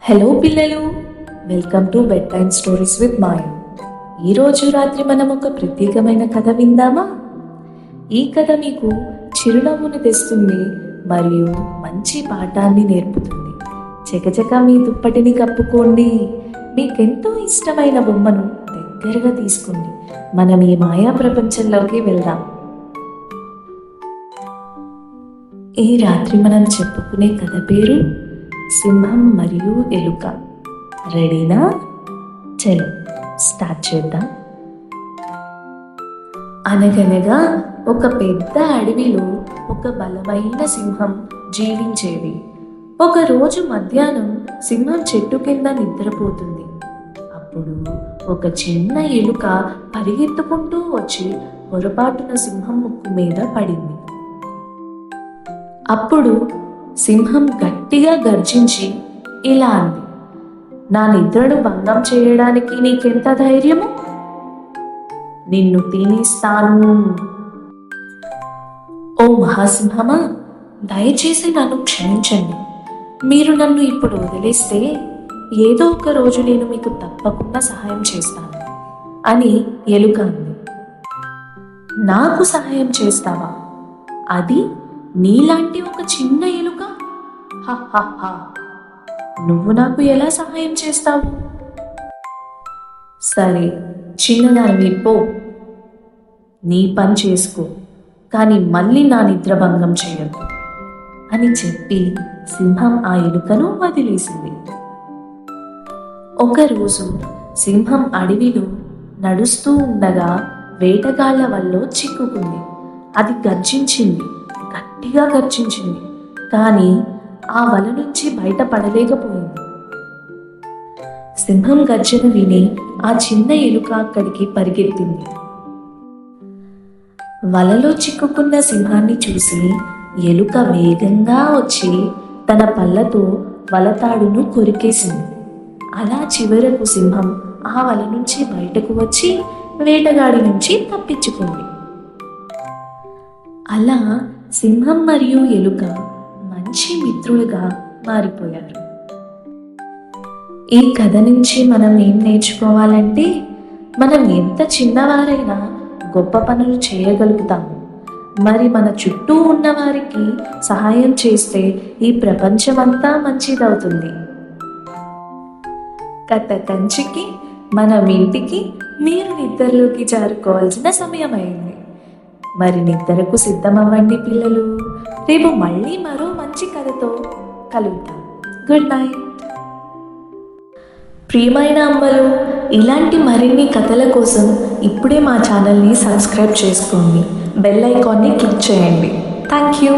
Hello పిల్లలు, welcome to bed time stories with Maya. ఈరోజు రాత్రి మనం ఒక ప్రత్యేకమైన కథ విందామా? ఈ కథ మీకు చిరునవ్వును తెస్తుంది మరియు మంచి పాఠాన్ని నేర్పుతుంది. చకచక మీ దుప్పటిని కప్పుకోండి, మీకెంతో ఇష్టమైన బొమ్మను దగ్గరగా తీసుకోండి. మనం ఈ మాయా ప్రపంచంలోకి వెళ్దాం. ఈ రాత్రి మనం చెప్పుకునే కథ పేరు సింహం మరియు ఎలుక. రెడీనా? చలో స్టార్ట్ చేద్దాం. అనగనగా ఒక పెద్ద అడవిలో ఒక బలమైన సింహం జీవించేది. ఒకరోజు మధ్యాహ్నం సింహం చెట్టు కింద నిద్రపోతుంది. అప్పుడు ఒక చిన్న ఎలుక పరిగెత్తుకుంటూ వచ్చి పొరపాటున సింహం ముక్కు మీద పడింది. అప్పుడు సింహం గట్టిగా గర్జించి ఇలా అంది, నా నిద్రను భంగం చేయడానికి నీకెంత ధైర్యము? నిన్ను తినేస్తాను. ఓ మహాసింహమా, దయచేసి నన్ను క్షమించండి. మీరు నన్ను ఇప్పుడు వదిలేస్తే ఏదో ఒక రోజు నేను మీకు తప్పకుండా సహాయం చేస్తాను అని ఎలుక అంది. నాకు సహాయం చేస్తావా? అది నీలాంటి ఒక చిన్న ఎలుక? నువ్వు నాకు ఎలా సహాయం చేస్తావు? సరే చిన్నదానివి, పో, నీ పని చేసుకో, కానీ మళ్ళీ నా నిద్ర భంగం చేయొద్దు అని చెప్పి సింహం ఆ ఎలుకను వదిలేసింది. ఒకరోజు సింహం అడవిలో నడుస్తూ ఉండగా వేటగాళ్ల వల్ల చిక్కుకుంది. అది గర్జించింది, గట్టిగా గర్జించింది, కానీ ఆ వల నుంచి బయటపడలేకపోయింది. సింహం గర్జన విని ఆ చిన్న ఎలుక అక్కడికి పరిగెత్తింది. వలలో చిక్కుకున్న సింహాన్ని చూసి ఎలుక వేగంగా వచ్చి తన పళ్ళతో వలతాడును కొరికేసింది. అలా చివరకు సింహం ఆ వల నుంచి బయటకు వచ్చి వేటగాడి నుంచి తప్పించుకుంది. అలా సింహం మరియు ఎలుక మంచి మిత్రులుగా మారిపోయారు. ఈ కథ నుంచి మనం ఏం నేర్చుకోవాలంటే, మనం ఎంత చిన్నవారైనా గొప్ప పనులు చేయగలుగుతాము. మరి మన చుట్టూ ఉన్న వారికి సహాయం చేస్తే ఈ ప్రపంచమంతా మంచిదవుతుంది. కథ కంచికి మనం ఇంటికి, మీరు నిద్రలోకి జారుకోవాల్సిన సమయం అయింది. మరి నిద్రకు సిద్ధమవ్వండి పిల్లలు. రేపు మళ్ళీ మరో మంచి కథతో కలుద్దాం. Good night. ప్రియమైన అమ్మలు, ఇలాంటి మరిన్ని కథల కోసం ఇప్పుడే మా ఛానల్ని సబ్స్క్రైబ్ చేసుకోండి. బెల్ ఐకాన్ని క్లిక్ చేయండి. Thank you.